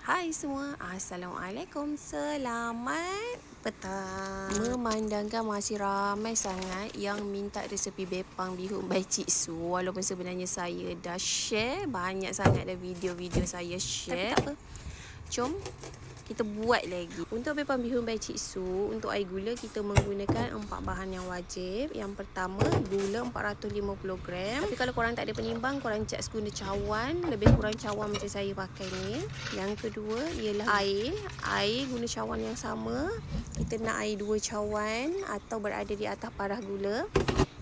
Hai semua, Assalamualaikum, selamat petang. Memandangkan masih ramai sangat yang minta resepi bepang bihun by Cik Su, walaupun sebenarnya saya dah share banyak sangat dah video-video saya share, tapi tak apa, jom kita buat lagi. Untuk bepang bihun by Cik Su, untuk air gula kita menggunakan 4 bahan yang wajib. Yang pertama, gula 450 gram. Tapi kalau korang tak ada penimbang, korang just guna cawan, lebih kurang cawan macam saya pakai ni. Yang kedua ialah air. Air guna cawan yang sama. Kita nak air 2 cawan atau berada di atas parah gula.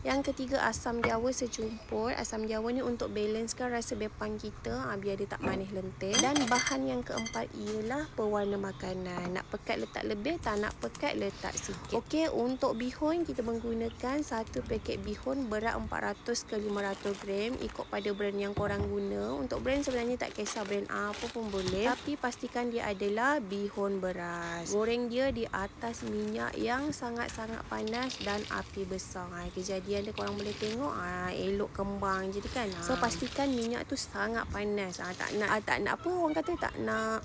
Yang ketiga, asam jawa sejumput. Asam jawa ni untuk balancekan rasa bepang kita, biar dia tak manis lentir. Dan bahan yang keempat ialah pewarna makanan. Nak pekat letak lebih, tak nak pekat letak sikit. Okey, untuk bihun kita menggunakan satu paket bihun berat 400 ke 500 gram, ikut pada brand yang korang guna. Untuk brand sebenarnya tak kisah brand apa pun boleh, tapi pastikan dia adalah bihun beras. Goreng dia di atas minyak yang sangat-sangat panas dan api besar. Kejadian dia korang boleh tengok, elok kembang jadi kan. So pastikan minyak tu sangat panas. Tak nak apa orang kata, tak nak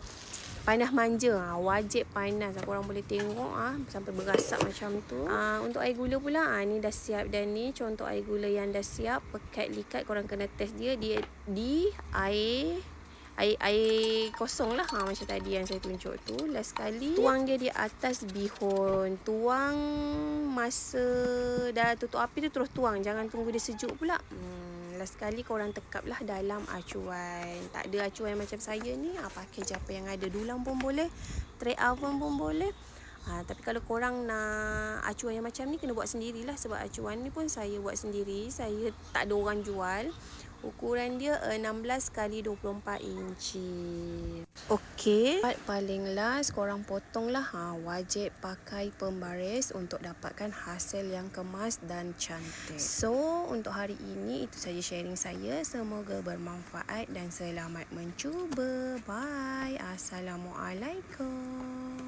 panas manja, wajib panas. Korang boleh tengok sampai berasap macam tu. Untuk air gula pula, ni dah siap dah ni. Contoh air gula yang dah siap, pekat likat, korang kena test dia di air kosong lah, macam tadi yang saya tunjuk tu. Last sekali tuang dia di atas bihun. Tuang masa dah tutup api tu terus tuang, jangan tunggu dia sejuk pula. Last sekali korang tekap lah dalam acuan. Tak ada acuan macam saya ni, pakai je apa yang ada. Dulang pun boleh, tray oven pun boleh. Tapi kalau korang nak acuan yang macam ni, kena buat sendirilah. Sebab acuan ni pun saya buat sendiri, saya tak ada orang jual. Ukuran dia 16 x 24 inci. Okey, part paling last korang potong lah. Wajib pakai pembaris untuk dapatkan hasil yang kemas dan cantik. So untuk hari ini itu saja sharing saya. Semoga bermanfaat dan selamat mencuba. Bye. Assalamualaikum.